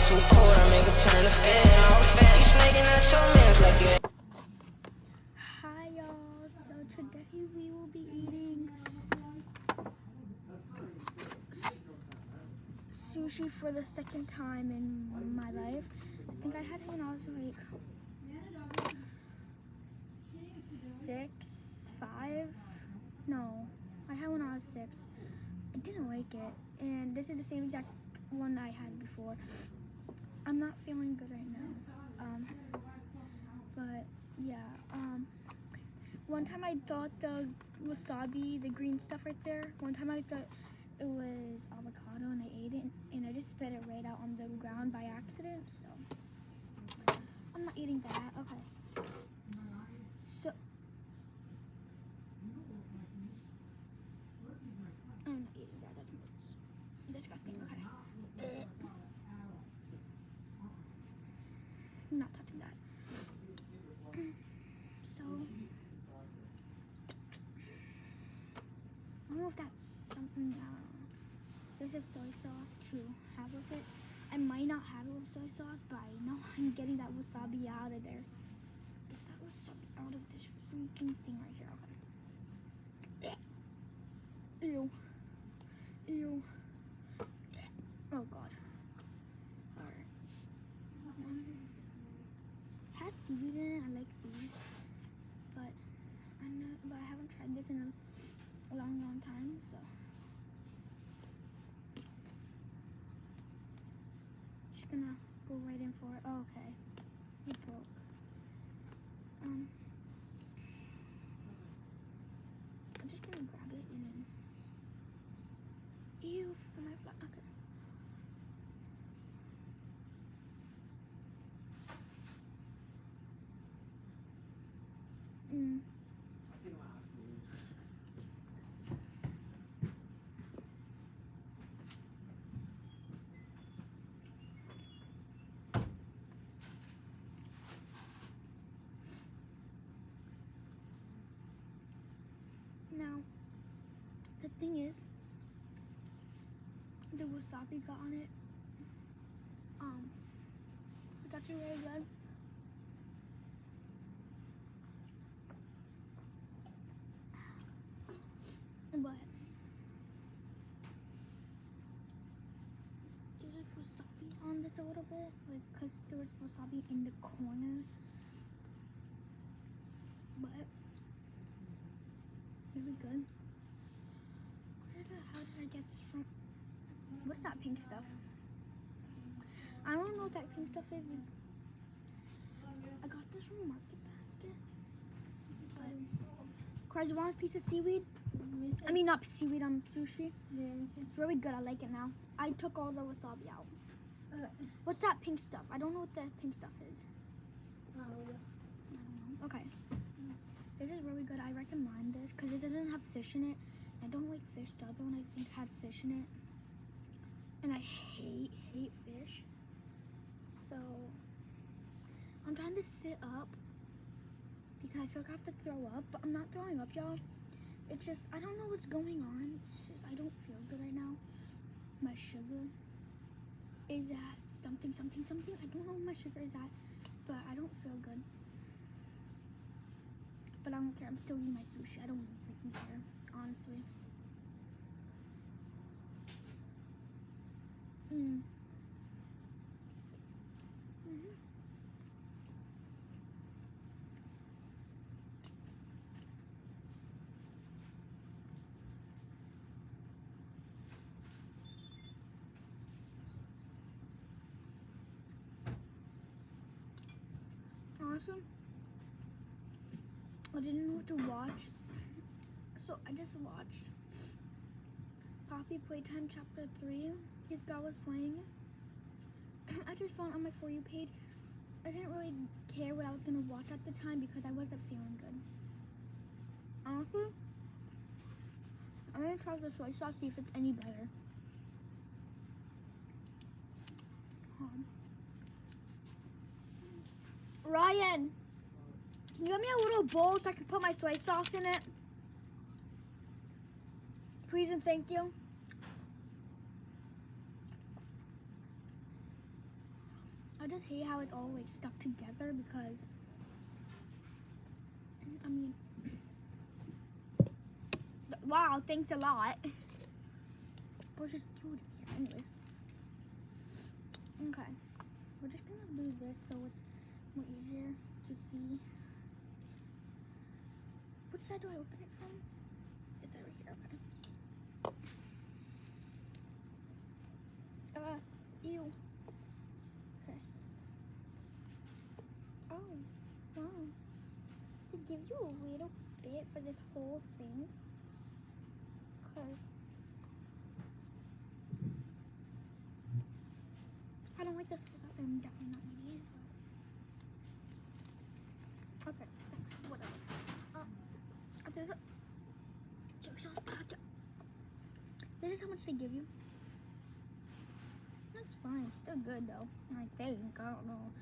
too cold, I make it turn to fan. You snaking at your mans like it. Hi y'all, so today we will be eating sushi for the second time in my life. I think I had it when I was like 6, 5, no, I had when I was 6. I didn't like it, and this is the same exact one I had before. I'm not feeling good right now, but yeah, one time I thought the wasabi, the green stuff right there, one time I thought it was avocado and I ate it and I just spit it right out on the ground by accident, so I'm not eating that. Okay, so I'm not eating that, that's disgusting. Okay, I'm not touching that. So I don't know if that's something. This is soy sauce to have with it. I might not have it with soy sauce, but I know I'm getting that wasabi out of there. Get that wasabi out of this freaking thing right here. Okay. Ew. Ew. Oh god. Alright. Has seaweed in it. I like seaweed, but I haven't tried this in a long time, so. Just gonna go right in for it. Oh, okay, it broke. I'm just gonna grab it and then. Ew, for my flat. Okay. Now, the thing is, the wasabi got on it. It's actually really good. But there's like wasabi on this a little bit, like, cause there was wasabi in the corner. But really good. How did I get this from? What's that pink stuff? I don't know what that pink stuff is. I got this from Market Basket. But Cars, you want a piece of seaweed? I mean, not seaweed, sushi. It's really good. I like it now. I took all the wasabi out. What's that pink stuff? I don't know what that pink stuff is. Okay. This is really good. I recommend this because it doesn't have fish in it. I don't like fish. The other one I think had fish in it. And I hate fish. So I'm trying to sit up because I feel like I have to throw up, but I'm not throwing up, y'all. It's just, I don't know what's going on. It's just, I don't feel good right now. My sugar is at something. I don't know what my sugar is at, but I don't feel good. But I don't care. I'm still eating my sushi. I don't freaking care, honestly. Honestly, I didn't know what to watch, so I just watched Poppy Playtime Chapter 3. His guy was playing. I just found on my For You page. I didn't really care what I was gonna watch at the time because I wasn't feeling good. Honestly, I'm gonna try the soy sauce, see if it's any better. Ryan, can you give me a little bowl so I can put my soy sauce in it? Please and thank you. I just hate how it's all like stuck together because I mean, wow, thanks a lot. We're just cute here, anyways. Okay, we're just gonna do this so it's more easier to see. Which side do I open it from? This side right here, okay. Ew. Okay. Oh, wow. To give you a little bit for this whole thing, because I don't like this sauce, so I'm definitely not eating it. But okay, that's whatever. There's a soy sauce packet. This is how much they give you. That's fine. It's still good though. I think. I don't know.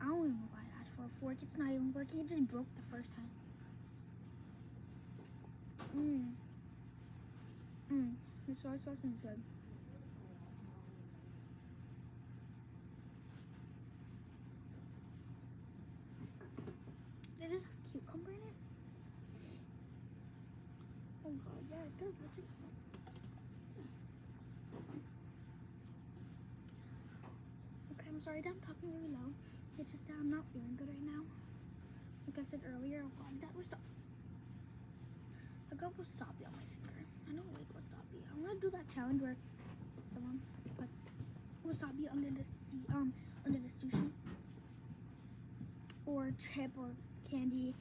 I don't even know why I asked for a fork. It's not even working. It just broke the first time. The soy sauce is good. Does this have cucumber in it? Oh god, yeah, it does actually. Okay, I'm sorry that I'm talking really low. It's just that I'm not feeling good right now. Like I said earlier, oh god, that was I got wasabi on my finger. I don't like wasabi. I'm gonna do that challenge where someone puts wasabi under the sushi or chip or candy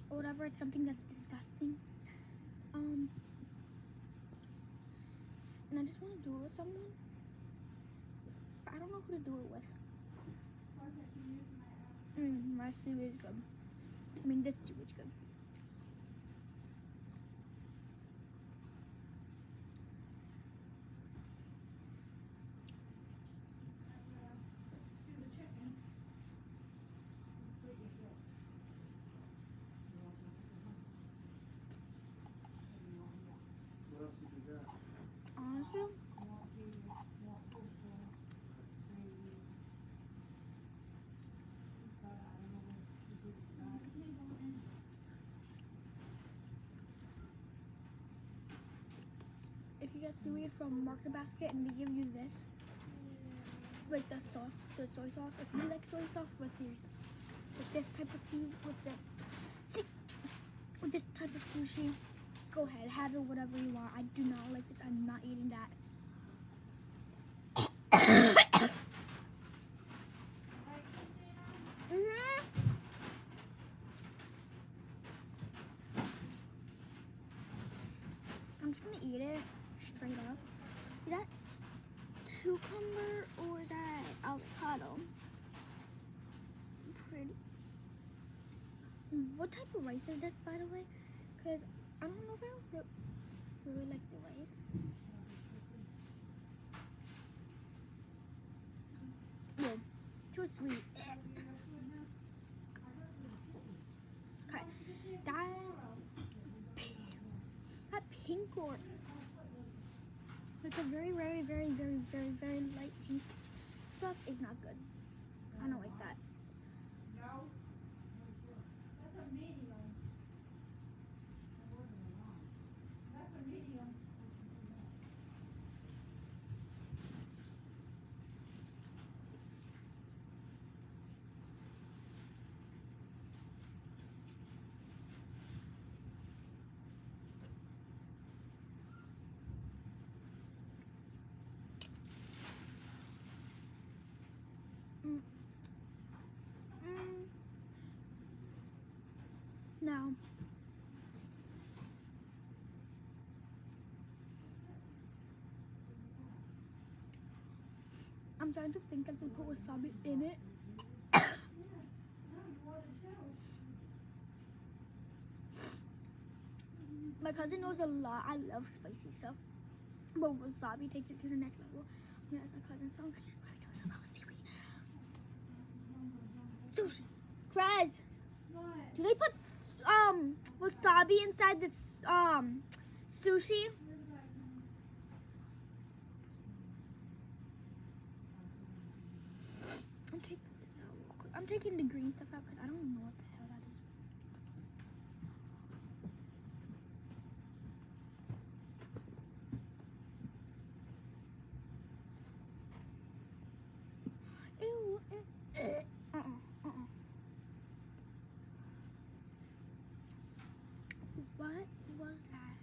or whatever. It's something that's disgusting. And I just want to do it with someone. But I don't know who to do it with. My soup is good. I mean, this soup is good. Honestly, if you get seaweed from Market Basket and they give you this, like the sauce, the soy sauce, if you like soy sauce with this type of with this type of sushi, go ahead, have it whatever you want. I do not like this. I'm not eating that. I'm just gonna eat it straight up. Is that cucumber or is that avocado? Pretty. What type of rice is this, by the way? Because I don't know if I really like the rice. No, too sweet. Okay, that pink or like a very, very, very, very, very, very light pink stuff is not good. I don't like that. Now, I'm trying to think I can put wasabi in it. My cousin knows a lot. I love spicy stuff, but wasabi takes it to the next level. I'm gonna ask my cousin some because she probably knows about seaweed. Sushi. Trez, do they put wasabi inside this sushi? Okay. taking the green stuff out because I don't know what the hell that is. Ew. What was that?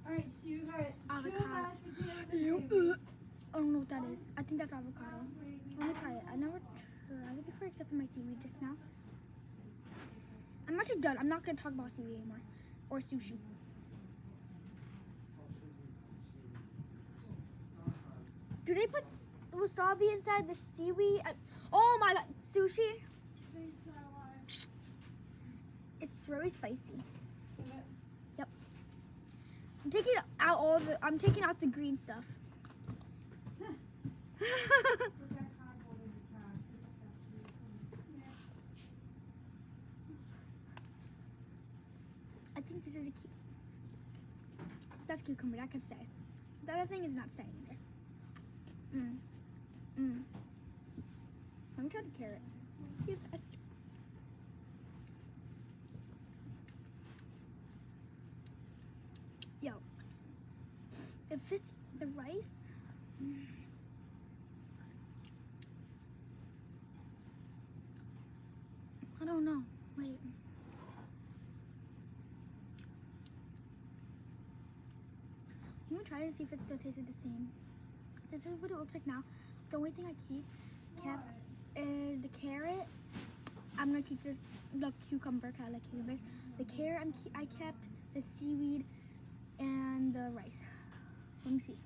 Alright, so you got two Avocado. mashed potatoes. I don't know what that is. I think that's avocado. I'm gonna try it. I never tried it before except for my seaweed just now. I'm actually done. I'm not gonna talk about seaweed anymore. Or sushi. Do they put wasabi inside the seaweed? Oh my god, sushi. It's really spicy. Yep. I'm taking out the green stuff. I think this is a that's cucumber, that can stay. The other thing is not staying in there. Let me try the carrot. See if that's... Yo, if it's the rice, I don't know. Wait. I'm gonna try to see if it still tasted the same. This is what it looks like now. The only thing I kept is the carrot. I'm gonna keep this, the cucumber, cause I like cucumbers. The carrot I kept, the seaweed, and the rice. Let me see.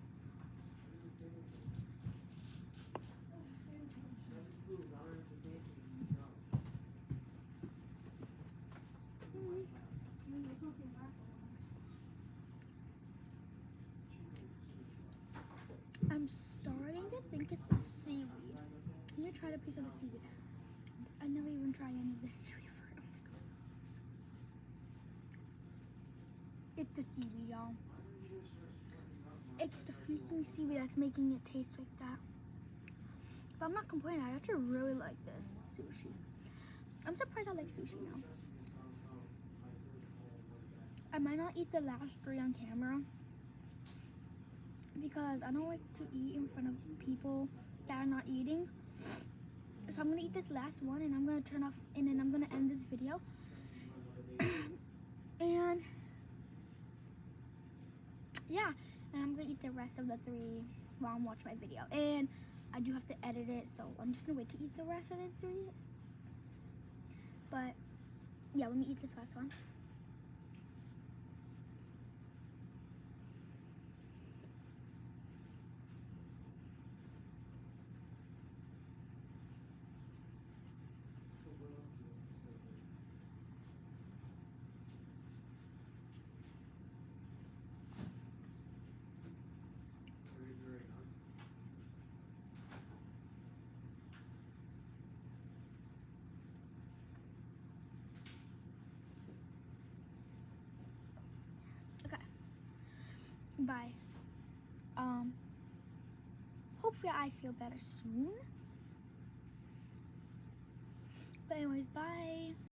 I'm starting to think it's the seaweed. I'm gonna try a piece of the seaweed. I never even tried any of this seaweed before. It's the seaweed, y'all. It's the freaking seaweed that's making it taste like that. But I'm not complaining. I actually really like this sushi. I'm surprised I like sushi now. I might not eat the last 3 on camera because I don't like to eat in front of people that are not eating. So I'm gonna eat this last one and I'm gonna turn off and then I'm gonna end this video. And yeah, and I'm gonna eat the rest of the 3 while I'm watching my video. And I do have to edit it, so I'm just gonna wait to eat the rest of the 3. But yeah, let me eat this last one. Bye. Hopefully I feel better soon. But anyways, bye.